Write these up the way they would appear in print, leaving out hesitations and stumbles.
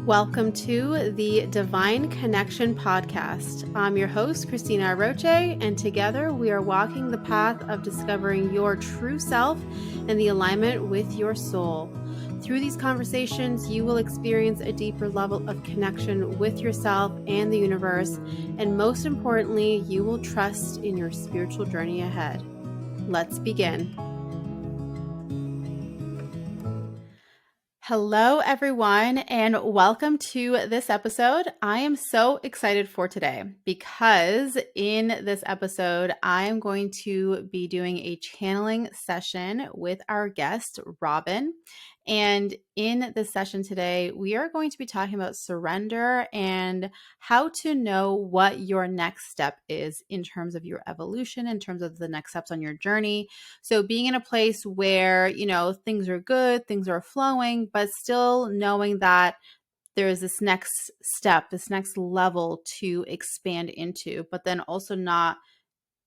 Welcome to the Divine Connection Podcast. I'm your host, Cristina Aroche, and together we are walking the path of discovering your true self and the alignment with your soul. Through these conversations, you will experience a deeper level of connection with yourself and the universe, and most importantly, you will trust in your spiritual journey ahead. Let's begin. Hello, everyone, and welcome to this episode. I am so excited for today because in this episode, I am going to be doing a channeling session with our guest, Robin. And in this session today, we are going to be talking about surrender and how to know what your next step is in terms of your evolution, in terms of the next steps on your journey. So being in a place where, things are good, things are flowing, but still knowing that there is this next step, this next level to expand into, but then also not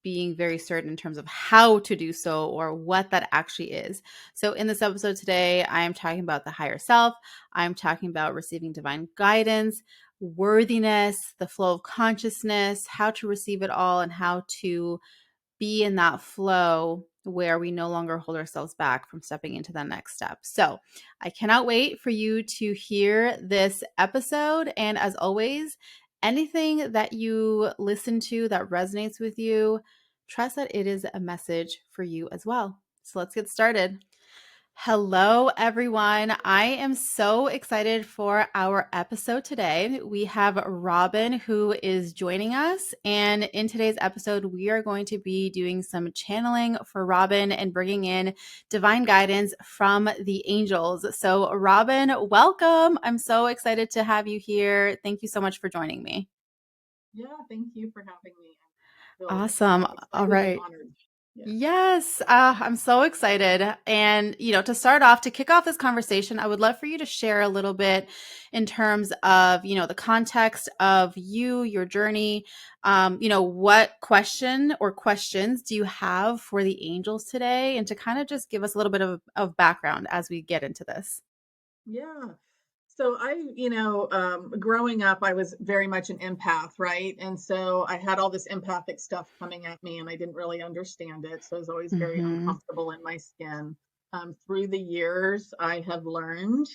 being very certain in terms of how to do so or what that actually is. So in this episode today, I am talking about the higher self. I'm talking about receiving divine guidance, worthiness, the flow of consciousness, how to receive it all, and how to be in that flow where we no longer hold ourselves back from stepping into the next step. So I cannot wait for you to hear this episode. And as always, anything that you listen to that resonates with you, trust that it is a message for you as well. So let's get started. Hello, everyone. I am so excited for our episode today. We have Robin who is joining us. And in today's episode, we are going to be doing some channeling for Robin and bringing in divine guidance from the angels. So, Robin, welcome. I'm so excited to have you here. Thank you so much for joining me. Yeah, thank you for having me. Awesome. All right. Yes, I'm so excited. And, to start off, to kick off this conversation, I would love for you to share a little bit in terms of, the context of you, your journey. What question or questions do you have for the angels today? And to kind of just give us a little bit of background as we get into this. Yeah. So growing up, I was very much an empath, right? And so I had all this empathic stuff coming at me and I didn't really understand it. So I was always very Mm-hmm. uncomfortable in my skin. Through the years, I have learned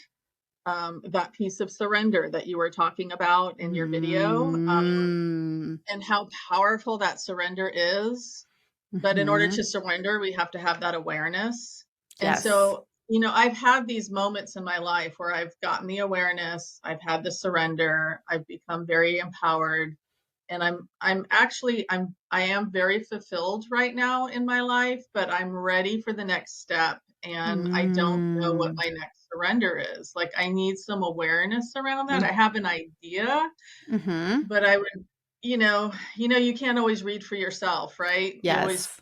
that piece of surrender that you were talking about in your video, Mm-hmm. and how powerful that surrender is. But in order Mm-hmm. to surrender, we have to have that awareness. And Yes. so, I've had these moments in my life where I've gotten the awareness, I've had the surrender, I've become very empowered, and I am very fulfilled right now in my life, but I'm ready for the next step and I don't know what Mm-hmm. my next surrender is. Like I need some awareness around that. I have an idea, Mm-hmm. but I would, you can't always read for yourself, right? You always Yes.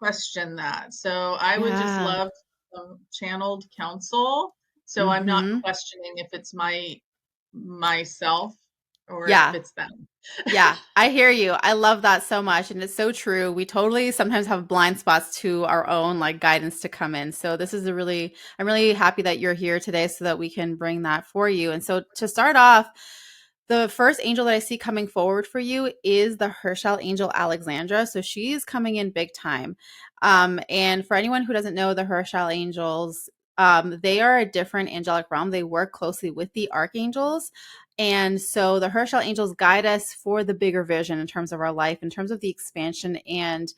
question that. So I would just Yeah. love some channeled counsel. So I'm not Mm-hmm. questioning if it's myself or if Yeah. it's them. Yeah. I hear you. I love that so much. And it's so true. We totally sometimes have blind spots to our own like guidance to come in. So this is I'm really happy that you're here today so that we can bring that for you. And so to start off, the first angel that I see coming forward for you is the Herschel angel Alexandra. So she's coming in big time. And for anyone who doesn't know the Herschel angels, they are a different angelic realm. They work closely with the archangels. And so the Herschel angels guide us for the bigger vision in terms of our life, in terms of the expansion and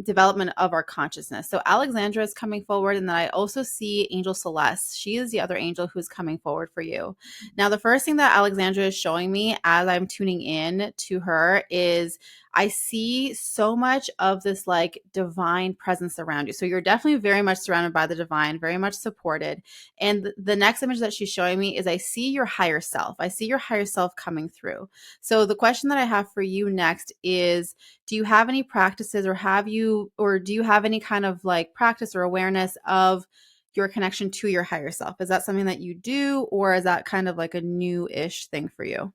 development of our consciousness. So Alexandra is coming forward. And then I also see Angel Celeste. She is the other angel who's coming forward for you. Now, the first thing that Alexandra is showing me as I'm tuning in to her is I see so much of this like divine presence around you. So you're definitely very much surrounded by the divine, very much supported. And the next image that she's showing me is I see your higher self. I see your higher self coming through. So the question that I have for you next is, do you have any practices or do you have any kind of like practice or awareness of your connection to your higher self? Is that something that you do, or is that kind of like a new-ish thing for you?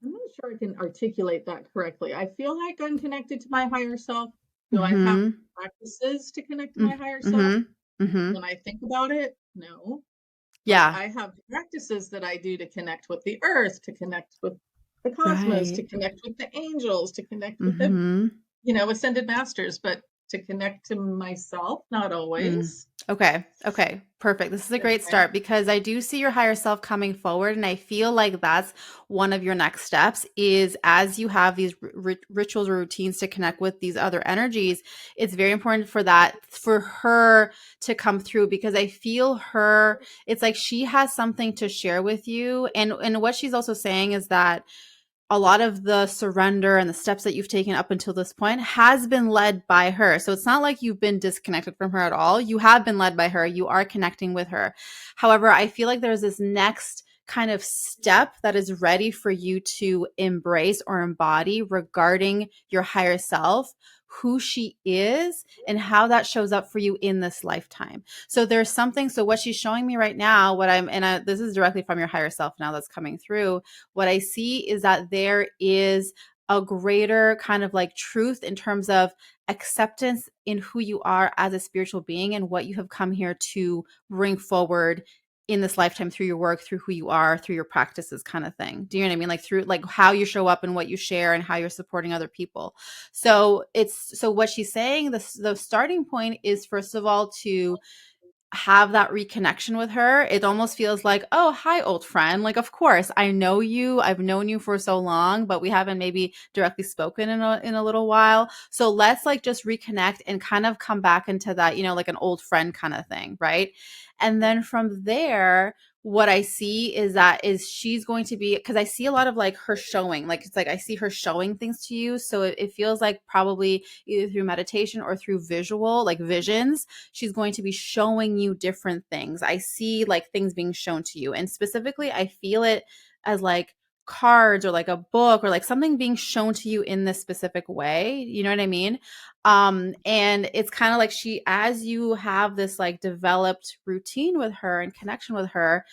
I'm not sure I can articulate that correctly. I feel like I'm connected to my higher self. Do I have Mm-hmm. practices to connect to my higher self? Mm-hmm. Mm-hmm. When I think about it, no. But Yeah. I have practices that I do to connect with the earth, to connect with the cosmos, to Right. connect with the angels, to connect with the, Mm-hmm. ascended masters, but to connect to myself, not Mm. always. Okay. Okay. Perfect. This is a great Okay. start because I do see your higher self coming forward. And I feel like that's one of your next steps is as you have these rituals or routines to connect with these other energies, it's very important for that, for her to come through because I feel her, it's like she has something to share with you. And what she's also saying is that a lot of the surrender and the steps that you've taken up until this point has been led by her. So it's not like you've been disconnected from her at all. You have been led by her. You are connecting with her. However, I feel like there's this next kind of step that is ready for you to embrace or embody regarding your higher self, who she is, and how that shows up for you in this lifetime. So there's something. So what she's showing me right now, this is directly from your higher self now that's coming through, what I see is that there is a greater kind of like truth in terms of acceptance in who you are as a spiritual being and what you have come here to bring forward in this lifetime through your work, through who you are, through your practices kind of thing. Do you know what I mean? Like through like how you show up and what you share and how you're supporting other people. So what she's saying, the starting point is first of all to have that reconnection with her. It almost feels like, oh, hi, old friend. Like, of course, I know you. I've known you for so long, but we haven't maybe directly spoken in a little while. So let's like just reconnect and kind of come back into that, like an old friend kind of thing, right? And then from there, what I see is she's going to be, because I see a lot of like her showing, like it's like I see her showing things to you. So it feels like probably either through meditation or through visual, like visions, she's going to be showing you different things. I see like things being shown to you. And specifically, I feel it as like cards or like a book or like something being shown to you in this specific way. You know what I mean? And it's kind of like as you have this like developed routine with her and connection with her,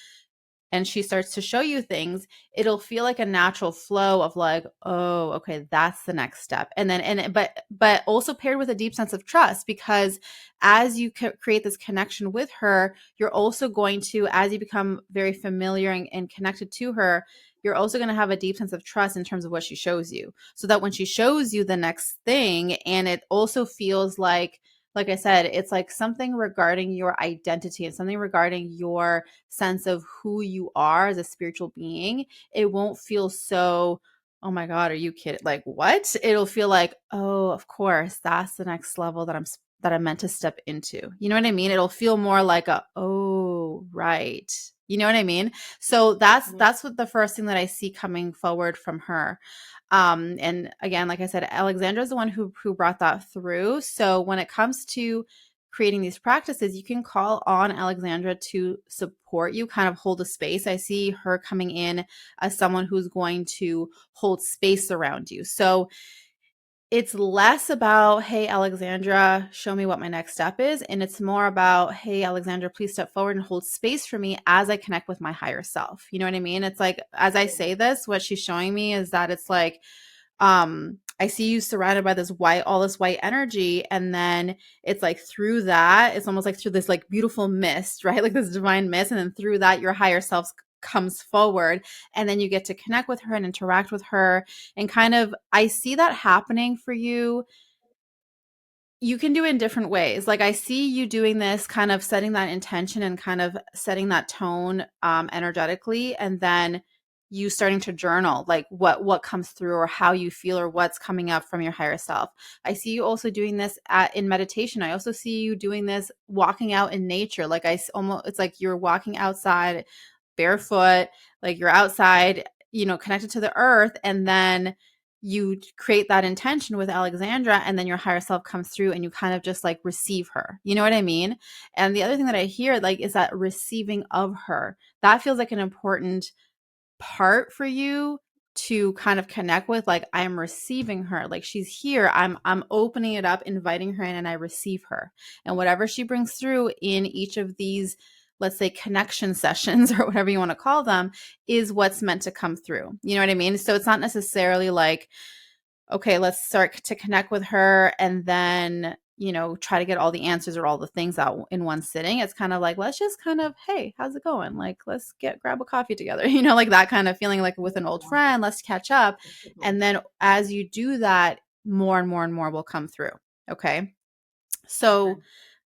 and she starts to show you things, it'll feel like a natural flow of like, oh, okay, that's the next step. And then, but also paired with a deep sense of trust, because as you create this connection with her, you're also going to, as you become very familiar and connected to her, you're also going to have a deep sense of trust in terms of what she shows you. So that when she shows you the next thing, and it also feels like I said, it's like something regarding your identity and something regarding your sense of who you are as a spiritual being. It won't feel so, oh my God, are you kidding? Like, what? It'll feel like, oh, of course, that's the next level that I'm meant to step into. You know what I mean? It'll feel more like oh, right. You know what I mean? So Mhm. that's what the first thing that I see coming forward from her. And again, like I said, Alexandra is the one who brought that through. So when it comes to creating these practices, you can call on Alexandra to support you, kind of hold a space. I see her coming in as someone who's going to hold space around you. So it's less about, hey, Alexandra, show me what my next step is. And it's more about, hey, Alexandra, please step forward and hold space for me as I connect with my higher self. You know what I mean? It's like, as I say this, what she's showing me is that it's like, I see you surrounded by all this white energy. And then it's like through that, it's almost like through this like beautiful mist, right? Like this divine mist. And then through that, your higher self comes forward, and then you get to connect with her and interact with her. And kind of, I see that happening for you. You can do it in different ways. Like I see you doing this, kind of setting that intention and kind of setting that tone energetically, and then you starting to journal like what comes through or how you feel or what's coming up from your higher self. I see you also doing this in meditation. I also see you doing this walking out in nature. Like almost, it's like you're walking outside barefoot, like you're outside, connected to the earth, and then you create that intention with Alexandra, and then your higher self comes through and you kind of just like receive her. You know what I mean? And the other thing that I hear like is that receiving of her. That feels like an important part for you to kind of connect with. Like, I'm receiving her, like she's here, I'm opening it up, inviting her in, and I receive her. And whatever she brings through in each of these, let's say, connection sessions or whatever you want to call them, is what's meant to come through. You know what I mean? So it's not necessarily like, okay, let's start to connect with her, and then try to get all the answers or all the things out in one sitting. It's kind of like, let's just kind of, hey, how's it going? Like, let's grab a coffee together, like that kind of feeling, like with an old Yeah, friend, let's catch up. definitely. And then as you do that, more and more and more will come through. Okay. Okay. So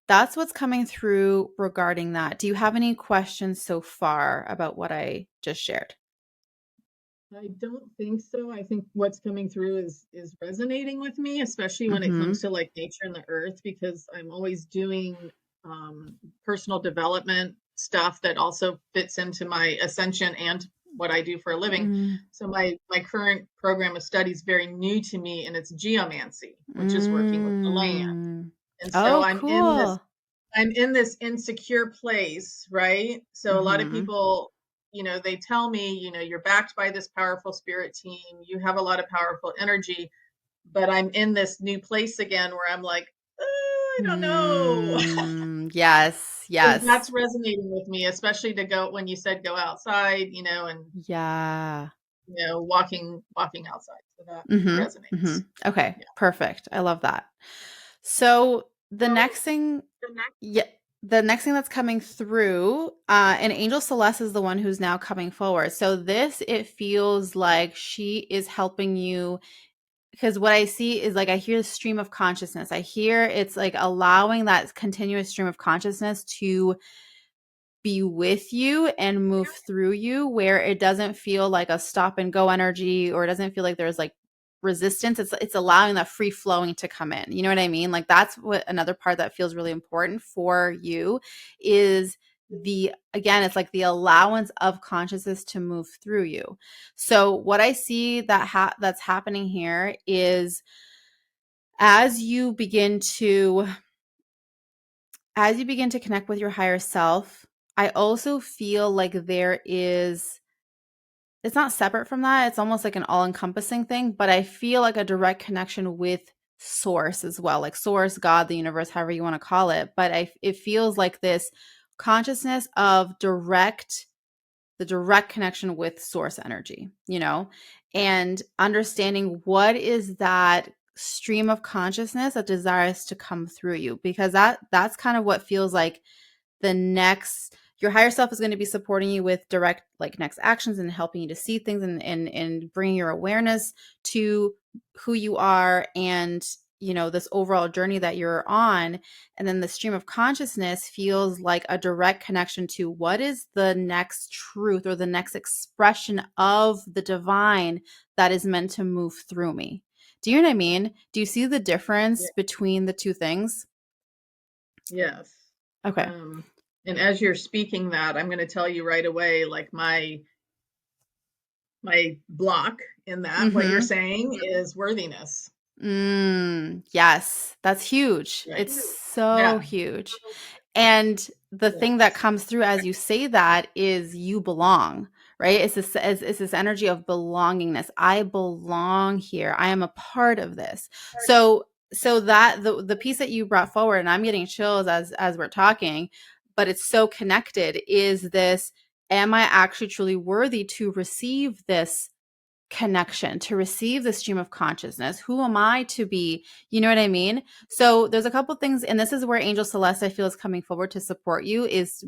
that's what's coming through regarding that. Do you have any questions so far about what I just shared? I don't think so. I think what's coming through is resonating with me, especially when it Mm-hmm. comes to like nature and the earth, because I'm always doing personal development stuff that also fits into my ascension and what I do for a living. So my current program of study is very new to me, and it's geomancy, which is working with the land. Mm. And so Oh, cool. I'm in this insecure place, right? So a lot of Mm-hmm. people, they tell me, you're backed by this powerful spirit team, you have a lot of powerful energy, but I'm in this new place again where I'm like, I don't know. Yes, So that's yes. resonating with me, especially to go when you said go outside, and Yeah. walking outside. So that Mm-hmm. Mm-hmm. resonates. Okay, Yeah. perfect. I love that. So the So next thing, the next yeah, the next thing that's coming through, and Angel Celeste is the one who's now coming forward. So this, it feels like she is helping you, because what I see is like I hear the stream of consciousness. I hear it's like allowing that continuous stream of consciousness to be with you and move through you, where it doesn't feel like a stop and go energy, or it doesn't feel like there's like resistance. It's allowing that free flowing to come in. You know what I mean? Like that's what another part that feels really important for you is again, it's like the allowance of consciousness to move through you. So what I see that's happening here is as you begin to connect with your higher self, I also feel like it's not separate from that. It's almost like an all encompassing thing, but I feel like a direct connection with source as well, like source, God, the universe, however you want to call it. But it feels like this consciousness of the direct connection with source energy, and understanding what is that stream of consciousness that desires to come through you, because that's kind of what feels like the next your higher self is going to be supporting you with direct like next actions and helping you to see things and bringing your awareness to who you are and this overall journey that you're on. And then the stream of consciousness feels like a direct connection to what is the next truth or the next expression of the divine that is meant to move through me. Do you know what I mean? Do you see the Yeah. difference between the two things? Yes. Okay. And as you're speaking that, I'm going to tell you right away, like my block in that, what you're Mm-hmm. saying is worthiness, Yes, that's huge. right? It's so Yeah. huge. And the thing that Yes. comes through as you say that is you belong, right? It's this energy of belongingness. I belong here. I am a part of this. So that the piece that you brought forward, and I'm getting chills as we're talking, but it's so connected, is this, am I actually truly worthy to receive this connection, to receive the stream of consciousness? Who am I to be? You know what I mean? So there's a couple things, and this is where Angel Celeste I feel is coming forward to support you, is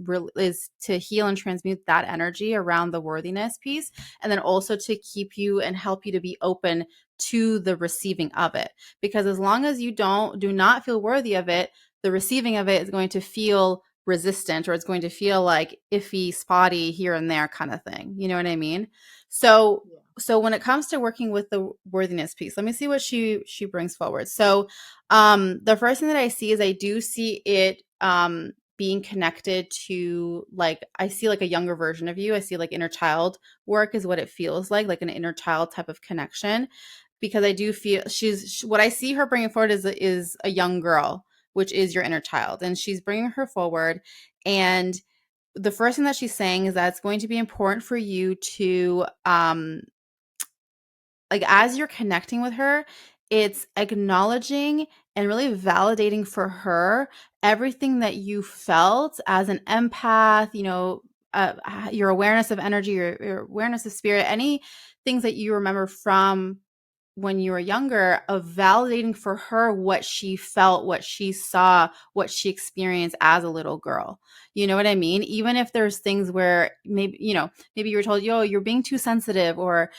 to heal and transmute that energy around the worthiness piece, and then also to keep you and help you to be open to the receiving of it. Because as long as you do not feel worthy of it, the receiving of it is going to feel resistant, or it's going to feel like iffy, spotty here and there kind of thing. You know what I mean? So Yeah. so when it comes to working with the worthiness piece, let me see what she brings forward. So the first thing that I see is I do see it being connected to, like, I see like a younger version of you. I see like inner child work is what it feels like an inner child type of connection, because I do feel what I see her bringing forward is a young girl, which is your inner child, and she's bringing her forward. And the first thing that she's saying is that it's going to be important for you to like, as you're connecting with her, it's acknowledging and really validating for her everything that you felt as an empath, your awareness of energy, your awareness of spirit, any things that you remember from when you were younger, of validating for her what she felt, what she saw, what she experienced as a little girl. You know what I mean? Even if there's things where maybe, maybe you were told, yo, you're being too sensitive, or,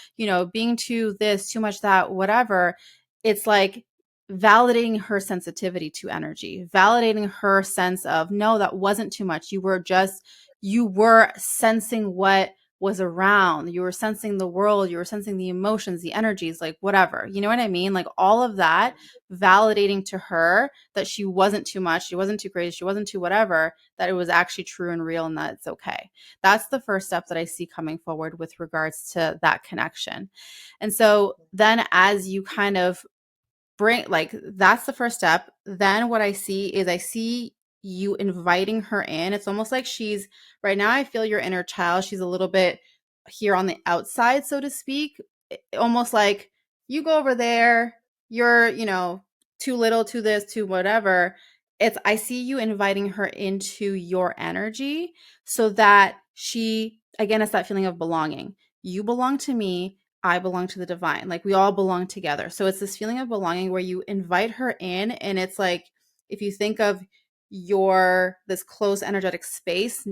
being too this, too much that, whatever. It's like validating her sensitivity to energy, validating her sense of, no, that wasn't too much. You were sensing what was around. You were sensing the world, you were sensing the emotions, the energies, like whatever. You know what I mean? Like all of that, validating to her that she wasn't too much, she wasn't too crazy, she wasn't too whatever, that it was actually true and real and that it's okay. That's the first step that I see coming forward with regards to that connection. And so then as you kind of that's the first step. Then what I see you inviting her in. It's almost like she's right now, I feel your inner child, she's a little bit here on the outside, so to speak. Almost like you go over there, you're too little, to this, to whatever. I see you inviting her into your energy, so that she, again, it's that feeling of belonging. You belong to me, I belong to the divine. Like we all belong together. So it's this feeling of belonging where you invite her in, and it's like if you think of this close energetic space,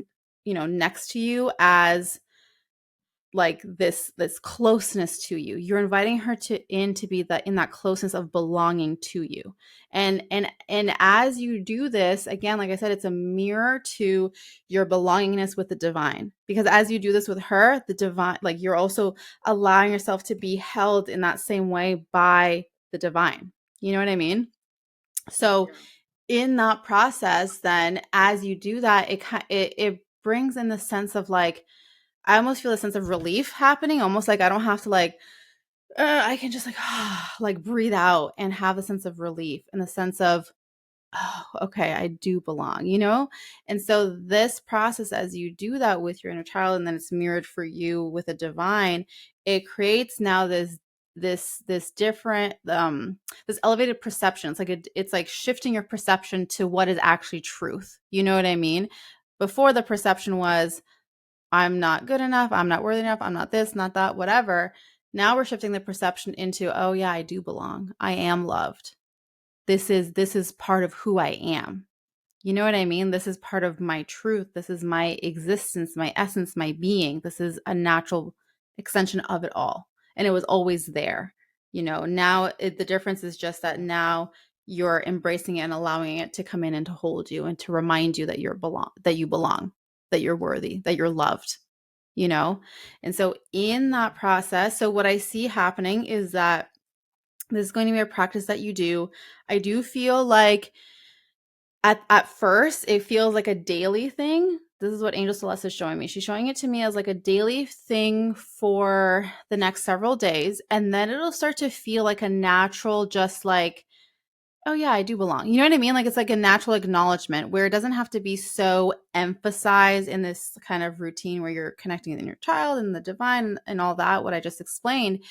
next to you as like this closeness to you. You're inviting her to be that in that closeness of belonging to you. And as you do this, again, like I said, it's a mirror to your belongingness with the divine. Because as you do this with her, the divine, like you're also allowing yourself to be held in that same way by the divine. You know what I mean? So in that process, then as you do that, it brings in the sense of like, I almost feel a sense of relief happening, almost like I don't have to I can just like breathe out and have a sense of relief and the sense of, oh, okay, I do belong. And so this process, as you do that with your inner child, and then it's mirrored for you with a divine, it creates now this different this elevated perception. It's like shifting your perception to what is actually truth. You know what I mean? Before, the perception was, I'm not good enough, I'm not worthy enough, I'm not this, not that, whatever. Now we're shifting the perception into, oh yeah, I do belong. I am loved. This is part of who I am. You know what I mean? This is part of my truth. This is my existence, my essence, my being. This is a natural extension of it all. And it was always there. Now the difference is just that now you're embracing it and allowing it to come in and to hold you and to remind you that you belong, that you're worthy, that you're loved, you know? And so in that process, so what I see happening is that this is going to be a practice that you do. I do feel like at first it feels like a daily thing. This is what Angel Celeste is showing me. She's showing it to me as like a daily thing for the next several days. And then it'll start to feel like a natural, just like, oh yeah, I do belong. You know what I mean? Like it's like a natural acknowledgement where it doesn't have to be so emphasized in this kind of routine where you're connecting with your child and the divine and all that, what I just explained.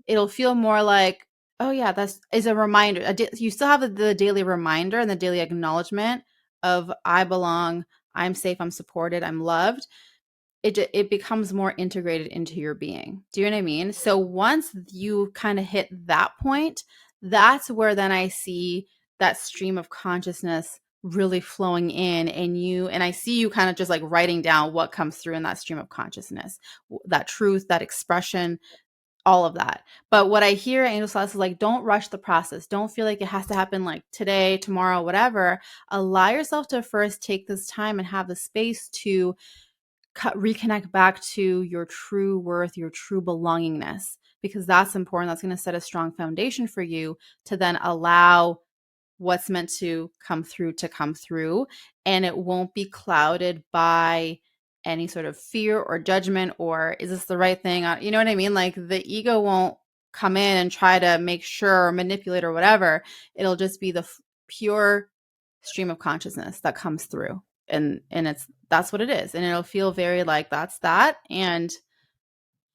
It'll feel more like, oh yeah, that's is a reminder. You still have the daily reminder and the daily acknowledgement of I belong, I'm safe, I'm supported, I'm loved. It becomes more integrated into your being. Do you know what I mean? So once you kind of hit that point, that's where then I see that stream of consciousness really flowing in, and I see you kind of just like writing down what comes through in that stream of consciousness, that truth, that expression, all of that. But what I hear Angel Celeste is like, don't rush the process. Don't feel like it has to happen like today, tomorrow, whatever. Allow yourself to first take this time and have the space to reconnect back to your true worth, your true belongingness, because that's important. That's going to set a strong foundation for you to then allow what's meant to come through, and it won't be clouded by any sort of fear or judgment, or is this the right thing? You know what I mean? Like the ego won't come in and try to make sure or manipulate or whatever. It'll just be the pure stream of consciousness that comes through, and that's what it is, and it'll feel very like that's that. And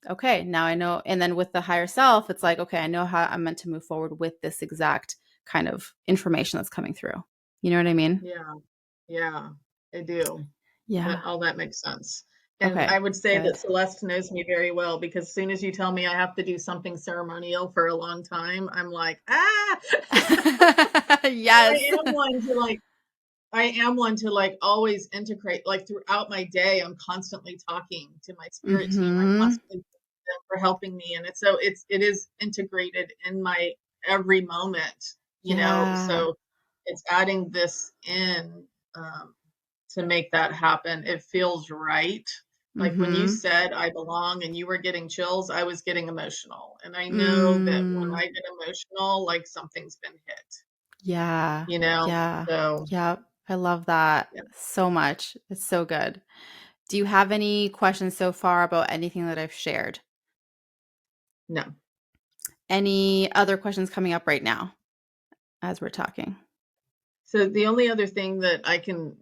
okay, now I know. And then with the higher self, it's like, okay, I know how I'm meant to move forward with this exact kind of information that's coming through. You know what I mean? Yeah. Yeah, I do. Yeah. That all that makes sense. And Okay, I would say that good. Celeste knows me very well because as soon as you tell me I have to do something ceremonial for a long time, I'm like, ah. I Yes. am one to like I am one to like always integrate like throughout my day. I'm constantly talking to my spirit team. I'm Mm-hmm. constantly thanking them for helping me, and it is integrated in my every moment. Yeah. So it's adding this in um, to make that happen. It feels right. Like when you Mm-hmm. said I belong and you were getting chills, I was getting emotional, and I know that when Mm. I get emotional, like something's been hit. Yeah. You know, Yeah. so Yeah. I love that yeah, so much. It's so good. Do you have any questions so far about anything that I've shared? no. Any other questions coming up right now as we're talking? So the only other thing that I can,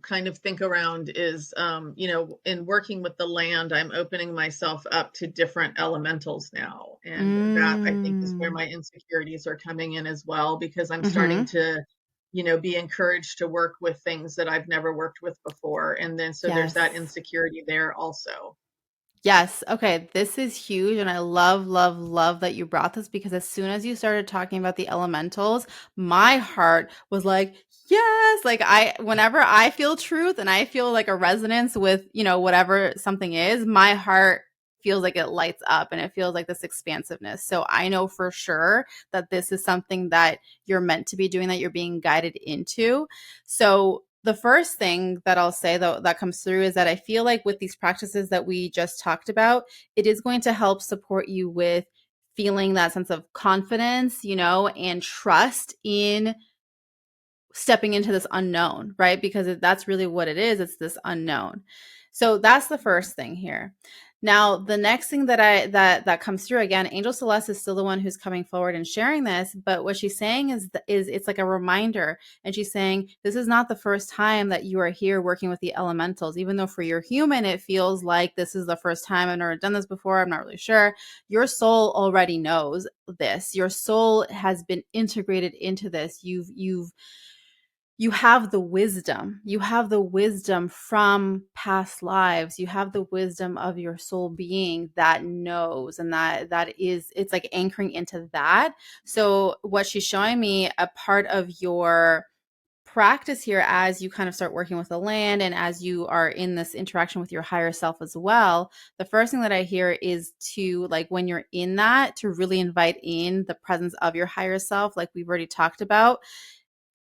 kind of think around is, in working with the land, I'm opening myself up to different elementals now. And that I think is where Mm. my insecurities are coming in as well, because I'm starting Mm-hmm. to, be encouraged to work with things that I've never worked with before. And then so there's that Yes. insecurity there also. Yes. Okay. This is huge. And I love, love, love that you brought this because as soon as you started talking about the elementals, my heart was like, yes. Like whenever I feel truth and I feel like a resonance with, whatever something is, my heart feels like it lights up and it feels like this expansiveness. So I know for sure that this is something that you're meant to be doing, that you're being guided into. So the first thing that I'll say though that comes through is that I feel like with these practices that we just talked about, it is going to help support you with feeling that sense of confidence, and trust in stepping into this unknown, right? Because that's really what it is. It's this unknown. So that's the first thing here. Now, the next thing that comes through again, Angel Celeste is still the one who's coming forward and sharing this, but what she's saying is it's like a reminder, and she's saying this is not the first time that you are here working with the elementals. Even though for your human it feels like this is the first time, I've never done this before, I'm not really sure. Your soul already knows this. Your soul has been integrated into this. You have the wisdom. You have the wisdom from past lives. You have the wisdom of your soul being that knows, and that is, it's like anchoring into that. So what she's showing me, a part of your practice here as you kind of start working with the land and as you are in this interaction with your higher self as well, the first thing that I hear is to, like, when you're in that, to really invite in the presence of your higher self, like we've already talked about,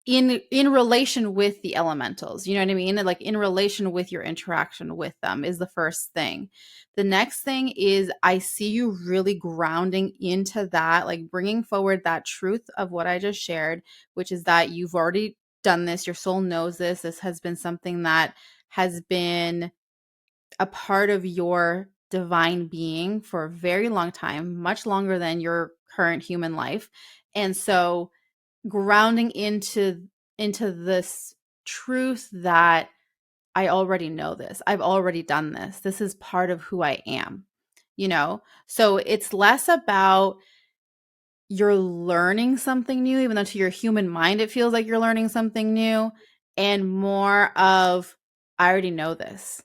in relation with the elementals, you know what I mean? Like in relation with your interaction with them is the first thing. The next thing is I see you really grounding into that, like bringing forward that truth of what I just shared, which is that you've already done this. Your soul knows this. This has been something that has been a part of your divine being for a very long time, much longer than your current human life. And so grounding into this truth that I already know this. I've already done this. This is part of who I am, you know? So it's less about you're learning something new, even though to your human mind it feels like you're learning something new, and more of I already know this.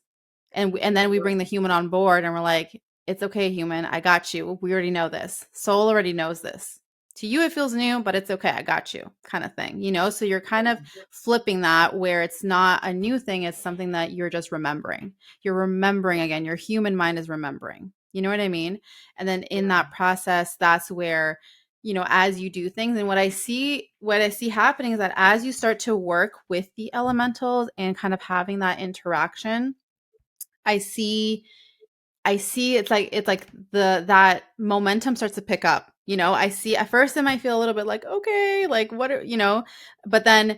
And then we bring the human on board and we're like, it's okay, human, I got you. We already know this. Soul already knows this. To you it feels new, but it's okay, I got you, kind of thing, so you're kind of flipping that, where it's not a new thing, it's something that you're just remembering. You're remembering again, your human mind is remembering, you know what I mean? And then in Yeah. that process, that's where, as you do things, and what I see happening is that as you start to work with the elementals and kind of having that interaction, I see it's like the that momentum starts to pick up. I see at first it might feel a little bit like, okay, like what are, but then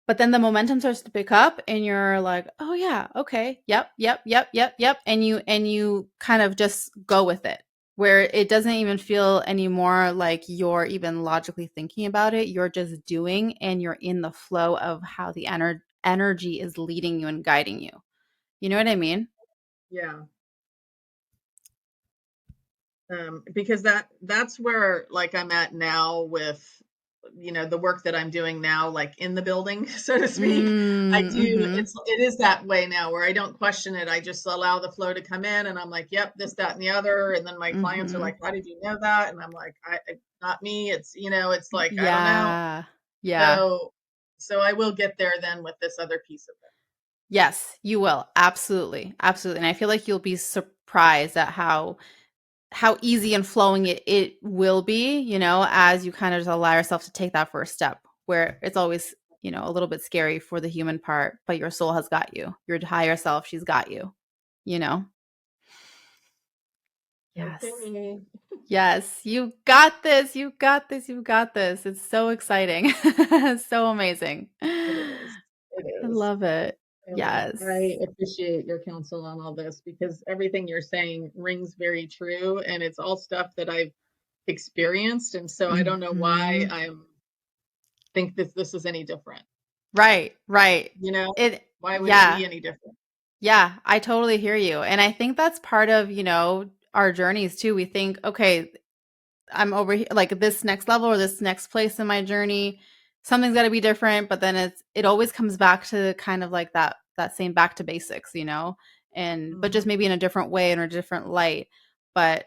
the momentum starts to pick up and you're like, oh yeah, okay, yep, yep, yep, yep, yep, and you kind of just go with it, where it doesn't even feel anymore like you're even logically thinking about it. You're just doing, and you're in the flow of how the energy is leading you and guiding you. You know what I mean? Yeah. Because that's where like I'm at now with the work that I'm doing now, like in the building, so to speak. I do, Mm-hmm. it is that way now where I don't question it. I just allow the flow to come in and I'm like, yep, this, that, and the other. And then my clients are Mm-hmm. like, how did you know that? And I'm like, not me. It's, it's like, I don't know. Yeah. Yeah. So, so I will get there then with this other piece of Yes, you will. Absolutely. Absolutely. And I feel like you'll be surprised at how easy and flowing it will be, as you kind of just allow yourself to take that first step where it's always, a little bit scary for the human part, but your soul has got you. Your higher self, she's got you, you know? it. Yes. Okay. Yes. You got this. You got this. You got this. It's so exciting. So amazing. It is. It I is. love it. And Yes. I appreciate your counsel on all this because everything you're saying rings very true. And it's all stuff that I've experienced. And so I don't know why Mhm. I think that this is any different. Right, right. You know, It why would it yeah. be any different? Yeah, I totally hear you. And I think that's part of, our journeys too. We think, okay, I'm over here like this next level or this next place in my journey, something's got to be different, but then it always comes back to kind of like that same back to basics, and but Mhm. just maybe in a different way and a different light. But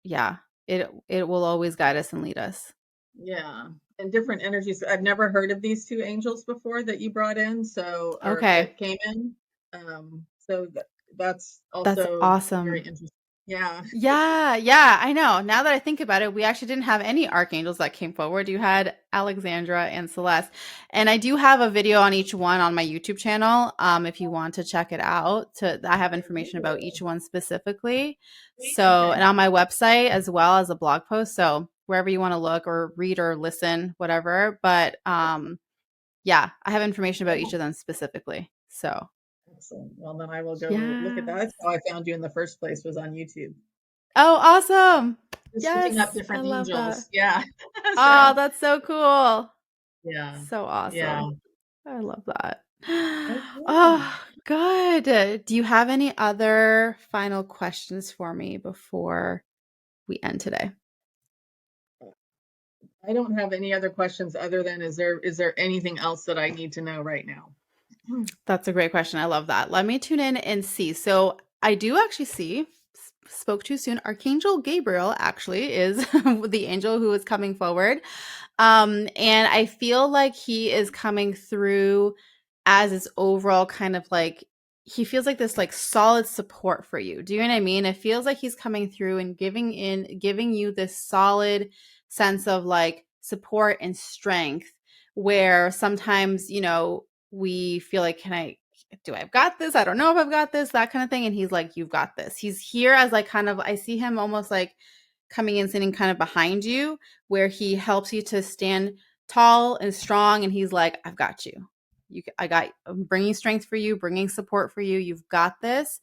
yeah, it will always guide us and lead us. Yeah. And different energies. I've never heard of these two angels before that you brought in. So, or Okay. that came in. So that's That's also very awesome. interesting. Yeah. Yeah, yeah, I know. Now that I think about it, we actually didn't have any archangels that came forward. You had Alexandra and Celeste. And I do have a video on each one on my YouTube channel. If you want to check it out. I have information about each one specifically. So, and Okay. on my website as well as a blog post. So wherever you want to look or read or listen, whatever. But yeah, I have information about each of them specifically. So Excellent. Well, then I will go look at that. yes. That's how I found you in the first place was on YouTube. Oh, awesome. Just searching up Yes, I different love that. angels. Yeah. Oh, So, that's so cool. yeah. So Yeah. awesome. I love that. Okay. Oh, good. Do you have any other final questions for me before we end today? I don't have any other questions other than is there anything else that I need to know right now? That's a great question. I love that. Let me tune in and see. So I do actually see, spoke too soon. Archangel Gabriel actually is the angel who is coming forward. And I feel like he is coming through as his overall kind of like he feels like this like solid support for you. Do you know what I mean? It feels like he's coming through and giving you this solid sense of like support and strength where sometimes, we feel like I've got this? I don't know if I've got this, that kind of thing. And he's like, you've got this. He's here as like kind of I see him almost like coming in sitting kind of behind you where he helps you to stand tall and strong and he's like I've got you. I'm bringing strength for you, bringing support for you. You've got this.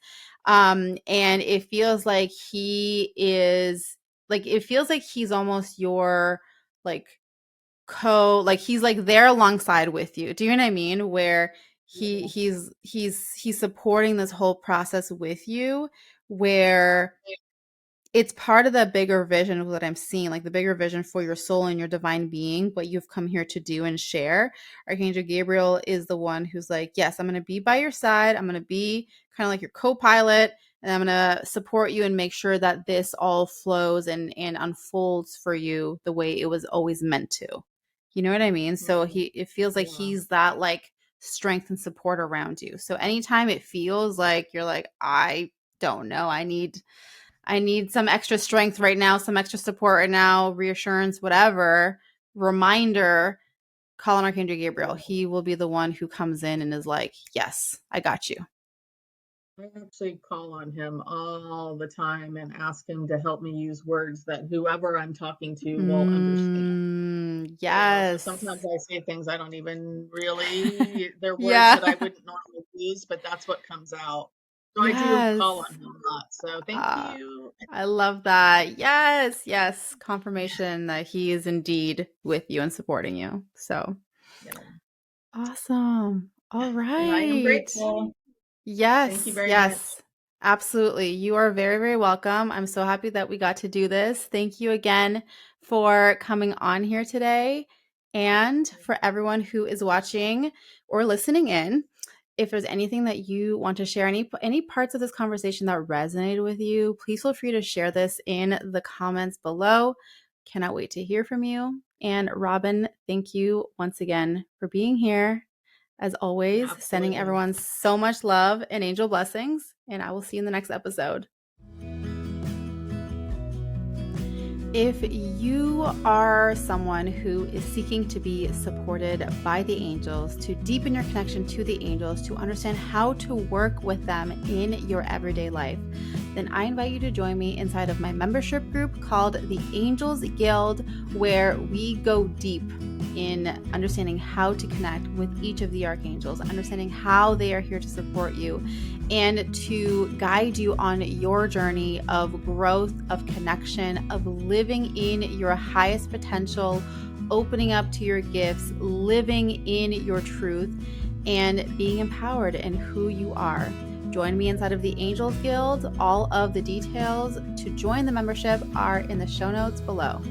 And it feels like it feels like he's almost your like like he's like there alongside with you. Do you know what I mean? Where he's supporting this whole process with you where it's part of the bigger vision of what I'm seeing, like the bigger vision for your soul and your divine being, what you've come here to do and share. Archangel Gabriel is the one who's like, yes, I'm going to be by your side. I'm going to be kind of like your co-pilot and I'm going to support you and make sure that this all flows and unfolds for you the way it was always meant to. You know what I mean? So Mhm. it feels like Yeah. he's that like strength and support around you. So anytime it feels like you're like, I don't know, I need some extra strength right now, some extra support right now, reassurance, whatever, reminder, call on Archangel Gabriel. He will be the one who comes in and is like, yes, I got you. I actually call on him all the time and ask him to help me use words that whoever I'm talking to will understand. So sometimes Yes. I say things I don't even really, they're words Yeah. that I wouldn't normally use, but that's what comes out. So I do call Yes. on him a lot. So thank Uh, you. I love that. Yes. Yes. Confirmation that he is indeed with you and supporting you. So Yeah. awesome. All And I am right. grateful. Thank you Yes, very much. yes, absolutely. You are very, very welcome. I'm so happy that we got to do this. Thank you again for coming on here today. And for everyone who is watching or listening in, if there's anything that you want to share, any parts of this conversation that resonated with you, please feel free to share this in the comments below. Cannot wait to hear from you. And Robin, thank you once again for being here. As always, sending Absolutely. everyone so much love and angel blessings. And I will see you in the next episode. If you are someone who is seeking to be supported by the angels, to deepen your connection to the angels, to understand how to work with them in your everyday life, then I invite you to join me inside of my membership group called the Angels Guild, where we go deep in understanding how to connect with each of the archangels, understanding how they are here to support you, and to guide you on your journey of growth, of connection, of living in your highest potential, opening up to your gifts, living in your truth, and being empowered in who you are. Join me inside of the Angels Guild. All of the details to join the membership are in the show notes below.